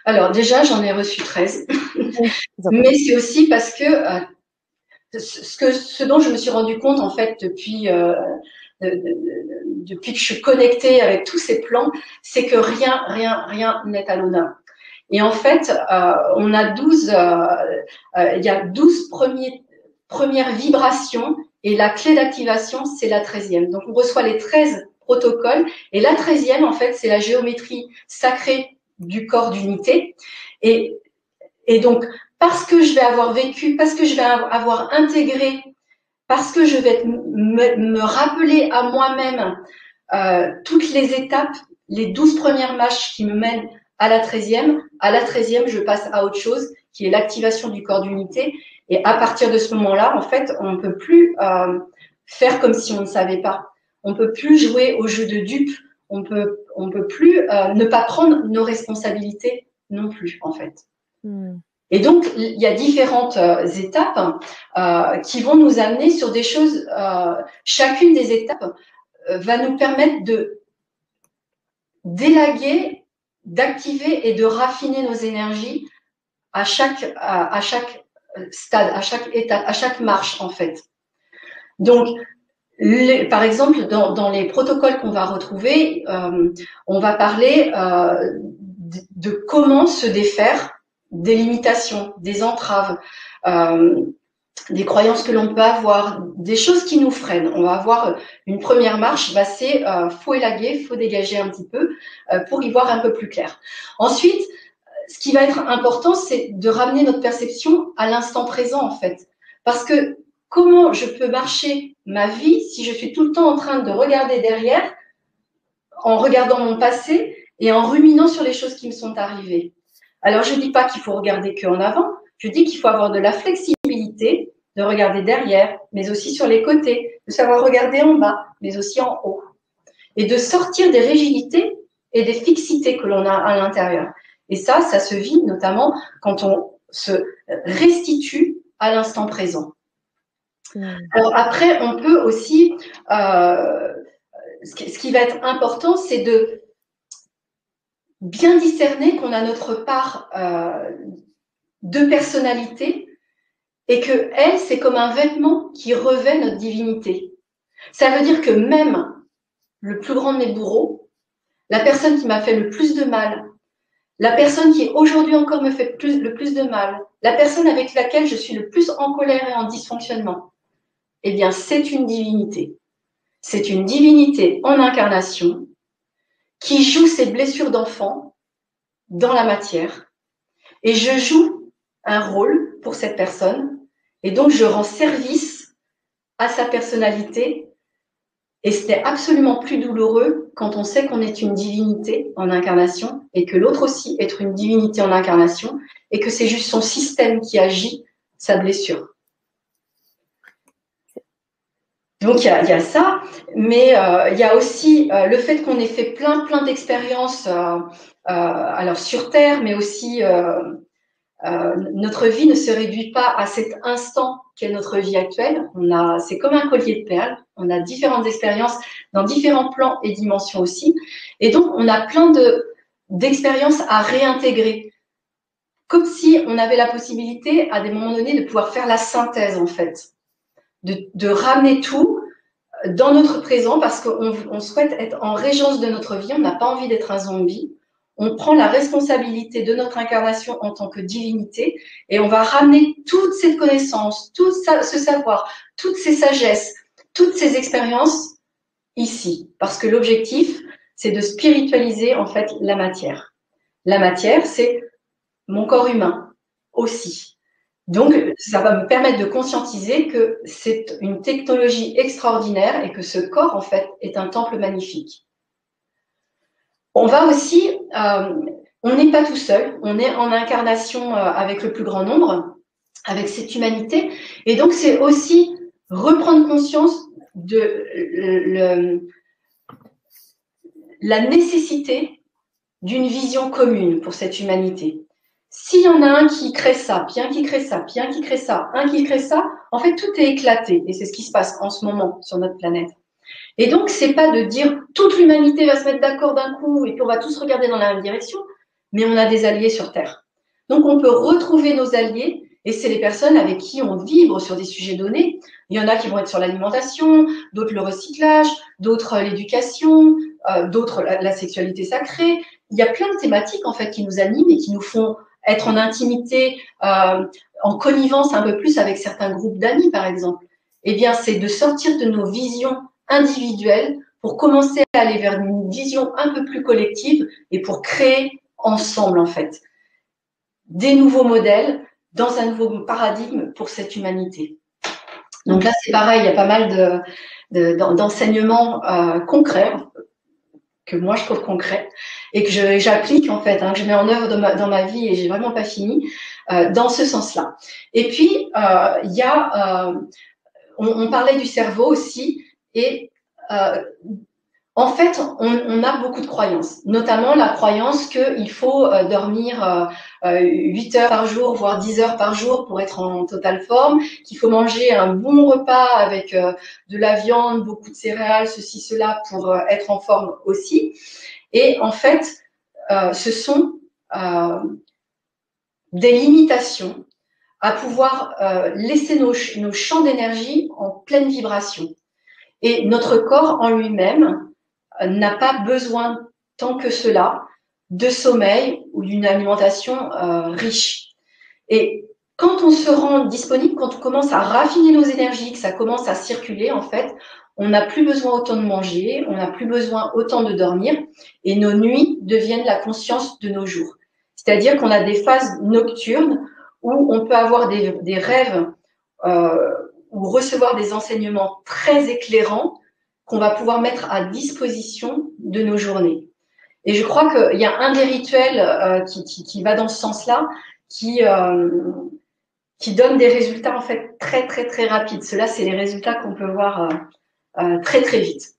Alors déjà, j'en ai reçu 13. Oui, Mais c'est aussi parce que ce dont je me suis rendu compte en fait depuis que je suis connectée avec tous ces plans, c'est que rien n'est anodin. Et en fait, on a 12, il y a 12 premières vibrations et la clé d'activation, c'est la 13e. Donc, on reçoit les 13 protocoles et la 13e, en fait, c'est la géométrie sacrée du corps d'unité. Et donc, parce que je vais avoir vécu, parce que je vais avoir intégré, parce que je vais me rappeler à moi-même toutes les étapes, les 12 premières marches qui me mènent à la 13e. À la 13e, je passe à autre chose, qui est l'activation du corps d'unité. Et à partir de ce moment-là, en fait, on ne peut plus faire comme si on ne savait pas. On ne peut plus jouer au jeu de dupe. On peut plus ne pas prendre nos responsabilités non plus, en fait. Et donc, il y a différentes étapes qui vont nous amener sur des choses. Chacune des étapes va nous permettre de d'élaguer, d'activer et de raffiner nos énergies à chaque stade, à chaque étape, à chaque marche en fait. Donc, par exemple, dans les protocoles qu'on va retrouver, on va parler de comment se défaire des limitations, des entraves, des croyances que l'on peut avoir, des choses qui nous freinent. On va avoir une première marche, c'est faut élaguer, faut dégager un petit peu pour y voir un peu plus clair. Ensuite, ce qui va être important, c'est de ramener notre perception à l'instant présent en fait. Parce que comment je peux marcher ma vie si je suis tout le temps en train de regarder derrière, en regardant mon passé et en ruminant sur les choses qui me sont arrivées. Alors, je ne dis pas qu'il faut regarder qu'en avant, je dis qu'il faut avoir de la flexibilité, de regarder derrière, mais aussi sur les côtés, de savoir regarder en bas, mais aussi en haut. Et de sortir des rigidités et des fixités que l'on a à l'intérieur. Et ça se vit notamment quand on se restitue à l'instant présent. Alors après, on peut aussi, ce qui va être important, c'est de bien discerner qu'on a notre part de personnalité et que elle, c'est comme un vêtement qui revêt notre divinité. Ça veut dire que même le plus grand de mes bourreaux, la personne qui m'a fait le plus de mal, la personne qui aujourd'hui encore me fait le plus de mal, la personne avec laquelle je suis le plus en colère et en dysfonctionnement, eh bien, c'est une divinité. C'est une divinité en incarnation qui joue ses blessures d'enfant dans la matière. Et je joue un rôle pour cette personne. Et donc, je rends service à sa personnalité. Et c'était absolument plus douloureux quand on sait qu'on est une divinité en incarnation et que l'autre aussi est une divinité en incarnation et que c'est juste son système qui agit sa blessure. Donc, il y a ça, mais il y a aussi le fait qu'on ait fait plein d'expériences alors sur Terre, mais aussi notre vie ne se réduit pas à cet instant qu'est notre vie actuelle. C'est comme un collier de perles. On a différentes expériences dans différents plans et dimensions aussi. Et donc, on a plein d'expériences à réintégrer. Comme si on avait la possibilité, à des moments donnés, de pouvoir faire la synthèse, en fait. De ramener tout dans notre présent parce qu'on souhaite être en régence de notre vie. On n'a pas envie d'être un zombie. On prend la responsabilité de notre incarnation en tant que divinité et on va ramener toute cette connaissance, tout ce savoir, toutes ces sagesses, toutes ces expériences ici. Parce que l'objectif, c'est de spiritualiser en fait la matière. La matière, c'est mon corps humain aussi. Donc, ça va me permettre de conscientiser que c'est une technologie extraordinaire et que ce corps, en fait, est un temple magnifique. On va aussi, on n'est pas tout seul, on est en incarnation avec le plus grand nombre, avec cette humanité. Et donc, c'est aussi reprendre conscience de la nécessité d'une vision commune pour cette humanité. S'il y en a un qui crée ça, puis un qui crée ça, puis un qui crée ça, un qui crée ça, en fait, tout est éclaté. Et c'est ce qui se passe en ce moment sur notre planète. Et donc, c'est pas de dire toute l'humanité va se mettre d'accord d'un coup et puis on va tous regarder dans la même direction. mais on a des alliés sur Terre. Donc, on peut retrouver nos alliés et c'est les personnes avec qui on vibre sur des sujets donnés. Il y en a qui vont être sur l'alimentation, d'autres le recyclage, d'autres l'éducation, d'autres la sexualité sacrée. Il y a plein de thématiques en fait qui nous animent et qui nous font être en intimité, en connivence un peu plus avec certains groupes d'amis, par exemple. Eh bien, c'est de sortir de nos visions individuelles pour commencer à aller vers une vision un peu plus collective et pour créer ensemble, en fait, des nouveaux modèles dans un nouveau paradigme pour cette humanité. Donc là, c'est pareil, il y a pas mal d'enseignements concrets que moi je trouve concrets et que j'applique en fait, que je mets en œuvre dans ma vie et j'ai vraiment pas fini dans ce sens-là. Et puis il y a, on parlait du cerveau aussi et en fait, on a beaucoup de croyances, notamment la croyance qu'il faut dormir 8 heures par jour, voire 10 heures par jour pour être en totale forme, qu'il faut manger un bon repas avec de la viande, beaucoup de céréales, ceci, cela, pour être en forme aussi. Et en fait, ce sont des limitations à pouvoir laisser nos champs d'énergie en pleine vibration. Et notre corps en lui-même n'a pas besoin tant que cela de sommeil ou d'une alimentation riche. Et quand on se rend disponible, quand on commence à raffiner nos énergies, que ça commence à circuler, en fait, on n'a plus besoin autant de manger, on n'a plus besoin autant de dormir et nos nuits deviennent la conscience de nos jours. C'est-à-dire qu'on a des phases nocturnes où on peut avoir des rêves ou recevoir des enseignements très éclairants qu'on va pouvoir mettre à disposition de nos journées. Et je crois qu'il y a un des rituels qui va dans ce sens-là, qui donne des résultats en fait très très très rapides. Cela, c'est les résultats qu'on peut voir très très vite.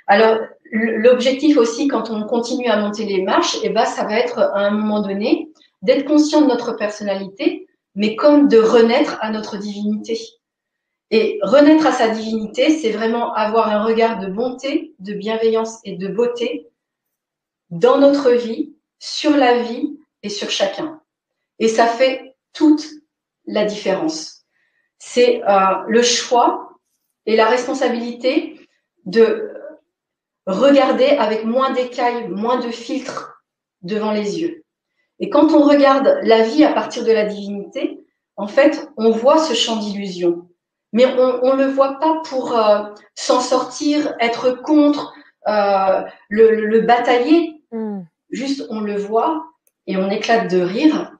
Alors, l'objectif aussi, quand on continue à monter les marches, ça va être à un moment donné d'être conscient de notre personnalité, mais comme de renaître à notre divinité. Et renaître à sa divinité, c'est vraiment avoir un regard de bonté, de bienveillance et de beauté dans notre vie, sur la vie et sur chacun. Et ça fait toute la différence. C'est le choix et la responsabilité de regarder avec moins d'écailles, moins de filtres devant les yeux. Et quand on regarde la vie à partir de la divinité, en fait, on voit ce champ d'illusion. Mais on ne le voit pas pour s'en sortir, être contre, le batailler. Juste, on le voit et on éclate de rire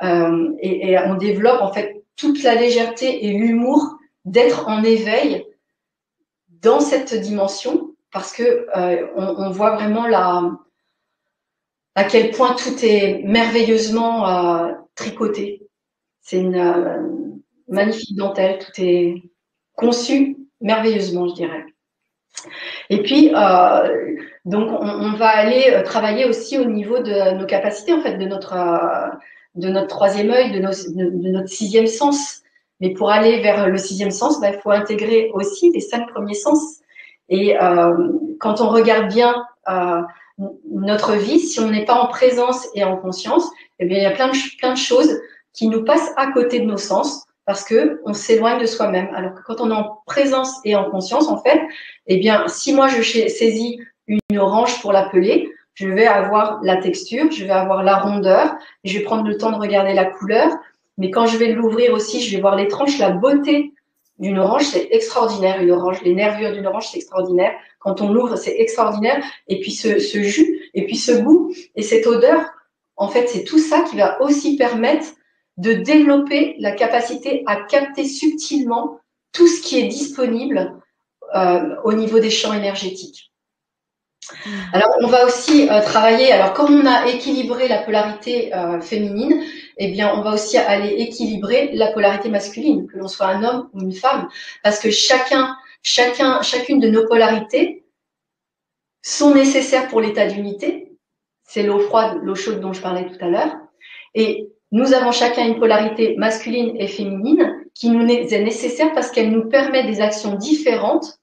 et on développe en fait toute la légèreté et l'humour d'être en éveil dans cette dimension parce que on voit vraiment à quel point tout est merveilleusement tricoté. C'est une magnifique dentelle, tout est conçu merveilleusement, je dirais. Et puis, donc, on va aller travailler aussi au niveau de nos capacités, en fait, de notre troisième œil, de notre sixième sens. Mais pour aller vers le sixième sens, il faut intégrer aussi les 5 premiers sens. Et quand on regarde bien notre vie, si on n'est pas en présence et en conscience, eh bien, il y a plein de choses qui nous passent à côté de nos sens parce que on s'éloigne de soi-même. Alors que quand on est en présence et en conscience, en fait, eh bien, si moi je saisis une orange pour la peler, je vais avoir la texture, je vais avoir la rondeur, je vais prendre le temps de regarder la couleur, mais quand je vais l'ouvrir aussi, je vais voir les tranches, la beauté d'une orange, c'est extraordinaire, une orange, les nervures d'une orange, c'est extraordinaire. Quand on l'ouvre, c'est extraordinaire. Et puis ce jus, et puis ce goût, et cette odeur, en fait, c'est tout ça qui va aussi permettre de développer la capacité à capter subtilement tout ce qui est disponible au niveau des champs énergétiques. Alors, on va aussi travailler, alors comme on a équilibré la polarité féminine, eh bien, on va aussi aller équilibrer la polarité masculine, que l'on soit un homme ou une femme, parce que chacune de nos polarités sont nécessaires pour l'état d'unité. C'est l'eau froide, l'eau chaude dont je parlais tout à l'heure. Et nous avons chacun une polarité masculine et féminine qui nous est nécessaire parce qu'elle nous permet des actions différentes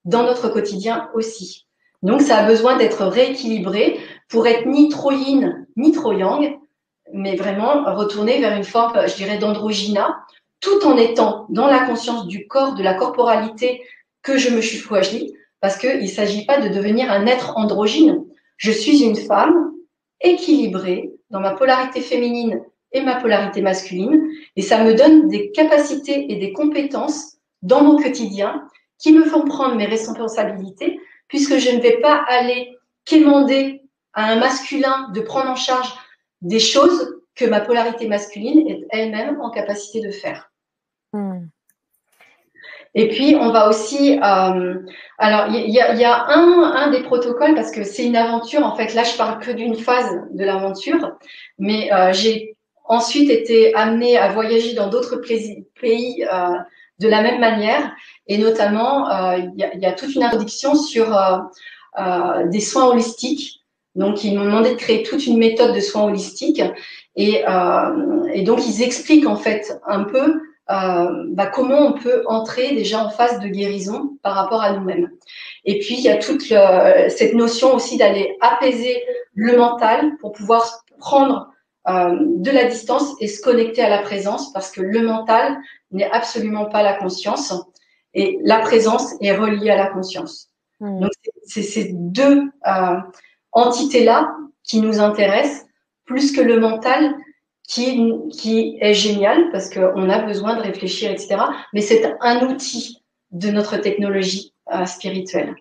dans notre quotidien aussi. Donc, ça a besoin d'être rééquilibré pour être ni trop yin ni trop yang, mais vraiment retourner vers une forme, je dirais, d'androgyna, tout en étant dans la conscience du corps, de la corporalité que je me suis choisie, parce qu'il ne s'agit pas de devenir un être androgyne. Je suis une femme équilibrée dans ma polarité féminine et ma polarité masculine, et ça me donne des capacités et des compétences dans mon quotidien qui me font prendre mes responsabilités, puisque je ne vais pas aller quémander à un masculin de prendre en charge des choses que ma polarité masculine est elle-même en capacité de faire. Et puis, on va aussi… alors, il y a un des protocoles, parce que c'est une aventure, en fait, là, je parle que d'une phase de l'aventure, mais j'ai ensuite été amenée à voyager dans d'autres pays de la même manière, et notamment, il y a toute une introduction sur des soins holistiques. Donc, ils m'ont demandé de créer toute une méthode de soins holistiques, et donc, ils expliquent, en fait, un peu comment on peut entrer déjà en phase de guérison par rapport à nous-mêmes. Et puis, il y a toute cette notion aussi d'aller apaiser le mental pour pouvoir prendre de la distance et se connecter à la présence, parce que le mental n'est absolument pas la conscience et la présence est reliée à la conscience. Donc, c'est ces deux entités-là qui nous intéressent plus que le mental, qui est génial parce qu'on a besoin de réfléchir, etc. Mais c'est un outil de notre technologie spirituelle.